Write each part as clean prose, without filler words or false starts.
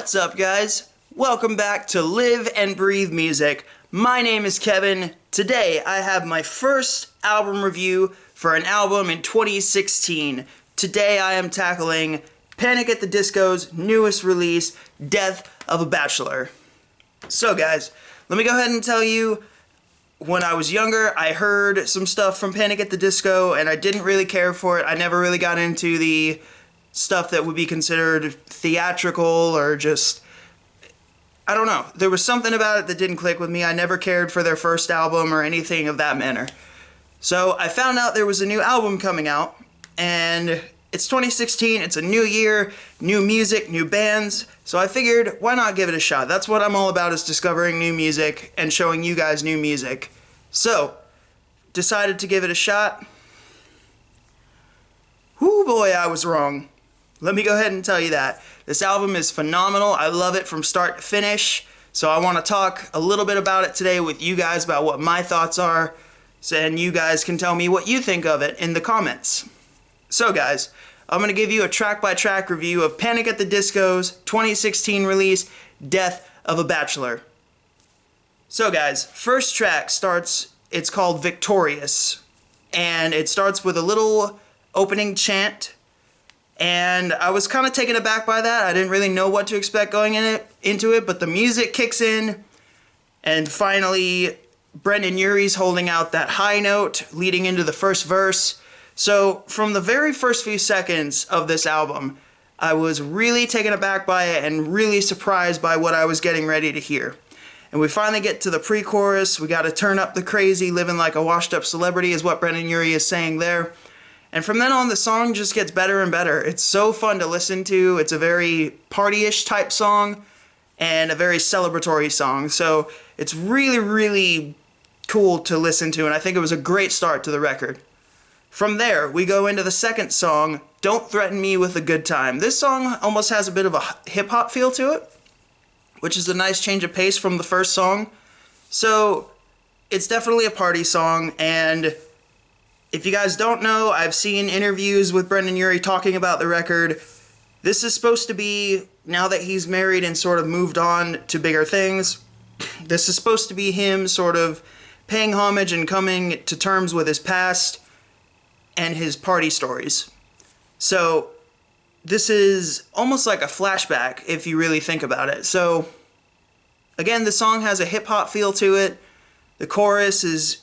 What's up, guys? Welcome back to Live and Breathe Music. My name is Kevin. Today I have my first album review for an album in 2016. Today I am tackling Panic at the Disco's newest release, Death of a Bachelor. So guys, let me go ahead and tell you, when I was younger, I heard some stuff from Panic at the Disco and I didn't really care for it. I never really got into the stuff that would be considered theatrical or just, I don't know. There was something about it that didn't click with me. I never cared for their first album or anything of that manner. So I found out there was a new album coming out, and it's 2016, it's a new year, new music, new bands, so I figured, why not give it a shot? That's what I'm all about, is discovering new music and showing you guys new music. So, decided to give it a shot. Whoo boy, I was wrong. Let me go ahead and tell you that. This album is phenomenal. I love it from start to finish. So I want to talk a little bit about it today with you guys, about what my thoughts are, and you guys can tell me what you think of it in the comments. So guys, I'm going to give you a track-by-track review of Panic at the Disco's 2016 release, Death of a Bachelor. So guys, first track starts, it's called Victorious, and it starts with a little opening chant. And I was kind of taken aback by that. I didn't really know what to expect going into it, but the music kicks in, and finally Brendan Urie's holding out that high note leading into the first verse. So from the very first few seconds of this album, I was really taken aback by it and really surprised by what I was getting ready to hear. And we finally get to the pre-chorus. We got to turn up the crazy, living like a washed up celebrity is what Brendan Urie is saying there. And from then on, the song just gets better and better. It's so fun to listen to. It's a very party-ish type song and a very celebratory song. So it's really, really cool to listen to, and I think it was a great start to the record. From there, we go into the second song, Don't Threaten Me with a Good Time. This song almost has a bit of a hip-hop feel to it, which is a nice change of pace from the first song. So it's definitely a party song, and if you guys don't know, I've seen interviews with Brendan Urie talking about the record. This is supposed to be, now that he's married and sort of moved on to bigger things, this is supposed to be him sort of paying homage and coming to terms with his past and his party stories. So this is almost like a flashback if you really think about it. So again, the song has a hip-hop feel to it. The chorus is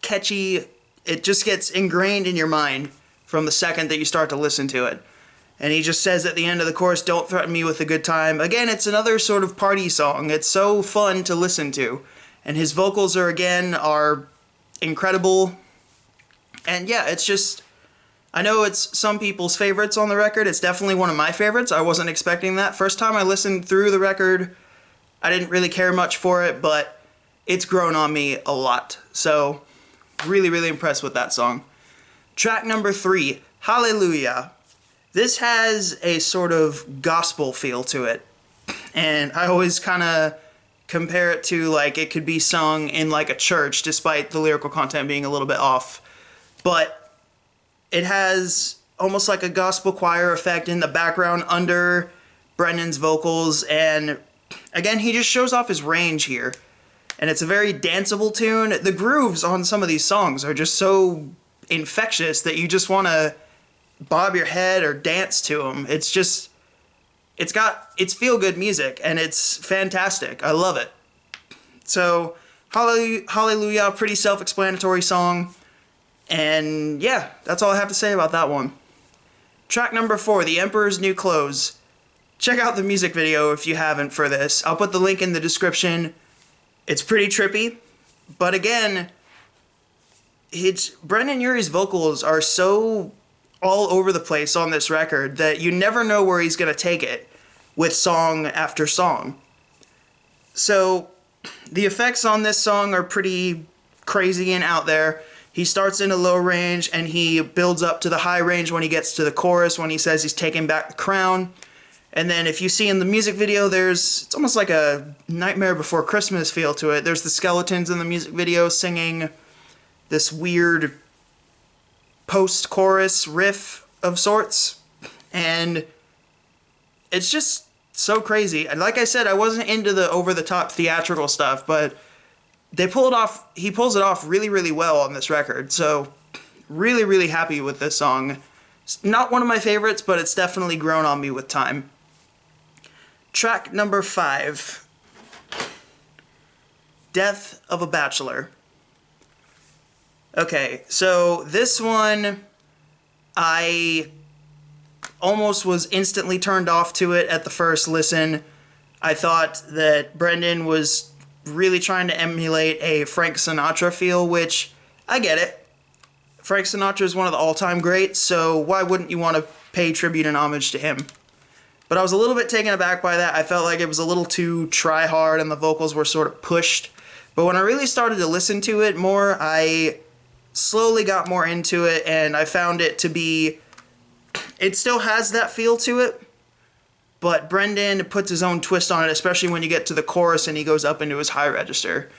catchy. It just gets ingrained in your mind from the second that you start to listen to it. And he just says at the end of the chorus, don't threaten me with a good time. Again, it's another sort of party song. It's so fun to listen to. And his vocals are incredible. And yeah, it's just, I know it's some people's favorites on the record. It's definitely one of my favorites. I wasn't expecting that. First time I listened through the record, I didn't really care much for it, but it's grown on me a lot. So really, really impressed with that song. Track number 3, Hallelujah. This has a sort of gospel feel to it. And I always kind of compare it to, like, it could be sung in like a church, despite the lyrical content being a little bit off. But it has almost like a gospel choir effect in the background under Brendan's vocals. And again, he just shows off his range here. And it's a very danceable tune. The grooves on some of these songs are just so infectious that you just want to bob your head or dance to them. It's just, it's feel-good music, and it's fantastic. I love it. So, Hallelujah, pretty self-explanatory song. And yeah, that's all I have to say about that one. Track number 4, The Emperor's New Clothes. Check out the music video if you haven't for this. I'll put the link in the description. It's pretty trippy, but again, Brendan Urie's vocals are so all over the place on this record that you never know where he's going to take it with song after song. So the effects on this song are pretty crazy and out there. He starts in a low range and he builds up to the high range when he gets to the chorus, when he says he's taking back the crown. And then if you see in the music video, it's almost like a Nightmare Before Christmas feel to it. There's the skeletons in the music video singing this weird post-chorus riff of sorts. And it's just so crazy. And like I said, I wasn't into the over-the-top theatrical stuff, but he pulls it off really, really well on this record. So really, really happy with this song. It's not one of my favorites, but it's definitely grown on me with time. Track number 5, Death of a Bachelor. Okay, so this one, I almost was instantly turned off to it at the first listen. I thought that Brendan was really trying to emulate a Frank Sinatra feel, which I get it. Frank Sinatra is one of the all-time greats, so why wouldn't you want to pay tribute and homage to him? But I was a little bit taken aback by that. I felt like it was a little too try-hard and the vocals were sort of pushed. But when I really started to listen to it more, I slowly got more into it, and I found it to be... It still has that feel to it, but Brendan puts his own twist on it, especially when you get to the chorus and he goes up into his high register.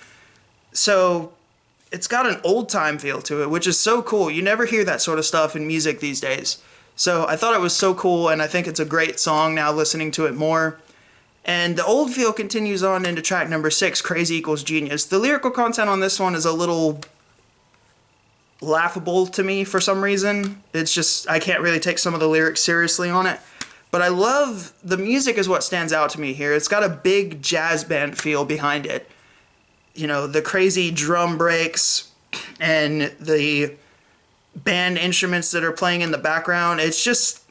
So it's got an old-time feel to it, which is so cool. You never hear that sort of stuff in music these days. So I thought it was so cool, and I think it's a great song now listening to it more. And the old feel continues on into track number 6, Crazy Equals Genius. The lyrical content on this one is a little laughable to me for some reason. It's just, I can't really take some of the lyrics seriously on it. But I love, the music is what stands out to me here. It's got a big jazz band feel behind it. You know, the crazy drum breaks and the band instruments that are playing in the background. It's just,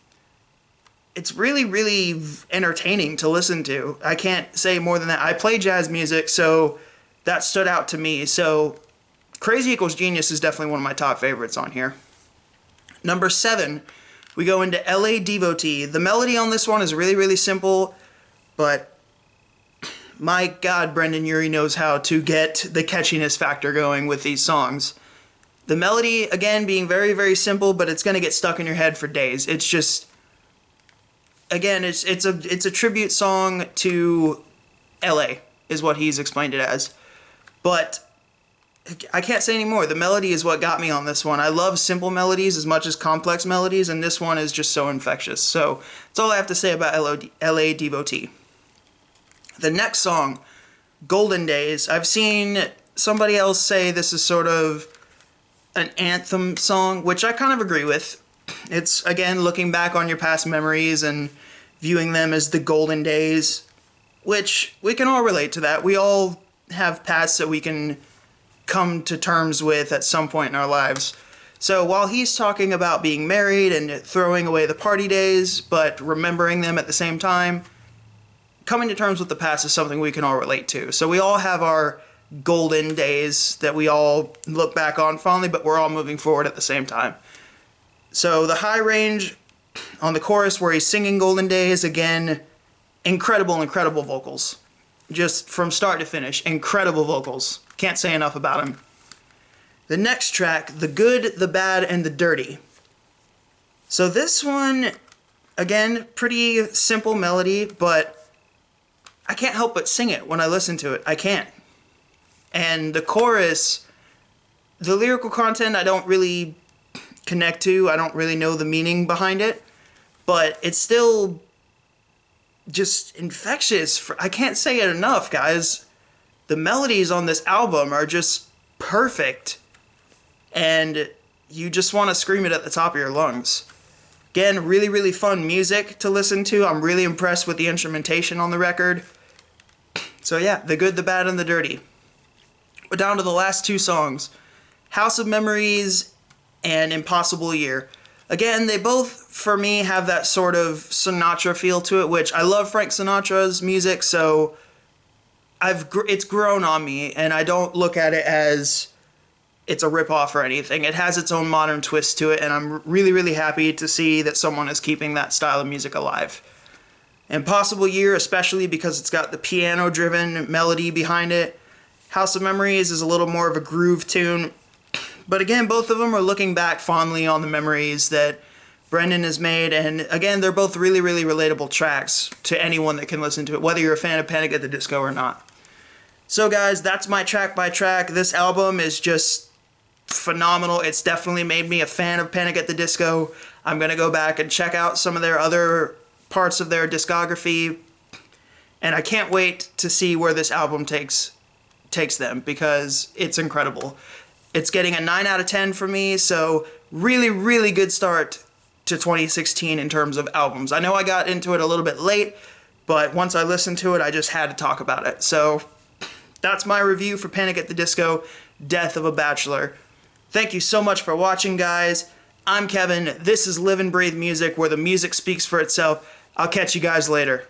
it's really, really entertaining to listen to. I can't say more than that. I play jazz music, so that stood out to me. So Crazy Equals Genius is definitely one of my top favorites on here. Number 7, we go into LA Devotee. The melody on this one is really, really simple, but my God, Brendan Urie knows how to get the catchiness factor going with these songs. The melody, again, being very, very simple, but it's going to get stuck in your head for days. It's just, again, it's a tribute song to LA, is what he's explained it as. But I can't say any more. The melody is what got me on this one. I love simple melodies as much as complex melodies, and this one is just so infectious. So that's all I have to say about LA Devotee. The next song, Golden Days. I've seen somebody else say this is sort of an anthem song, which I kind of agree with. It's, again, looking back on your past memories and viewing them as the golden days, which we can all relate to that. We all have pasts that we can come to terms with at some point in our lives. So while he's talking about being married and throwing away the party days, but remembering them at the same time, coming to terms with the past is something we can all relate to. So we all have our golden days that we all look back on fondly, but we're all moving forward at the same time. So the high range on the chorus where he's singing Golden Days, again, incredible, incredible vocals. Just from start to finish, incredible vocals. Can't say enough about him. The next track, The Good, the Bad, and the Dirty. So this one, again, pretty simple melody, but I can't help but sing it when I listen to it. I can't. And the chorus, the lyrical content I don't really connect to. I don't really know the meaning behind it, but it's still just infectious. I can't say it enough, guys. The melodies on this album are just perfect, and you just want to scream it at the top of your lungs. Again, really, really fun music to listen to. I'm really impressed with the instrumentation on the record. So yeah, The Good, the Bad, and the Dirty. We're down to the last 2 songs, House of Memories and Impossible Year. Again, they both, for me, have that sort of Sinatra feel to it, which I love Frank Sinatra's music, so it's grown on me, and I don't look at it as it's a ripoff or anything. It has its own modern twist to it, and I'm really, really happy to see that someone is keeping that style of music alive. Impossible Year, especially because it's got the piano-driven melody behind it. House of Memories is a little more of a groove tune. But again, both of them are looking back fondly on the memories that Brendan has made. And again, they're both really, really relatable tracks to anyone that can listen to it, whether you're a fan of Panic at the Disco or not. So guys, that's my track by track. This album is just phenomenal. It's definitely made me a fan of Panic at the Disco. I'm going to go back and check out some of their other parts of their discography. and I can't wait to see where this album takes them, because it's incredible. It's getting a 9 out of 10 for me, so really, really good start to 2016 in terms of albums. I know I got into it a little bit late, but once I listened to it, I just had to talk about it. So that's my review for Panic at the Disco, Death of a Bachelor. Thank you so much for watching, guys. I'm Kevin. This is Live and Breathe Music, where the music speaks for itself. I'll catch you guys later.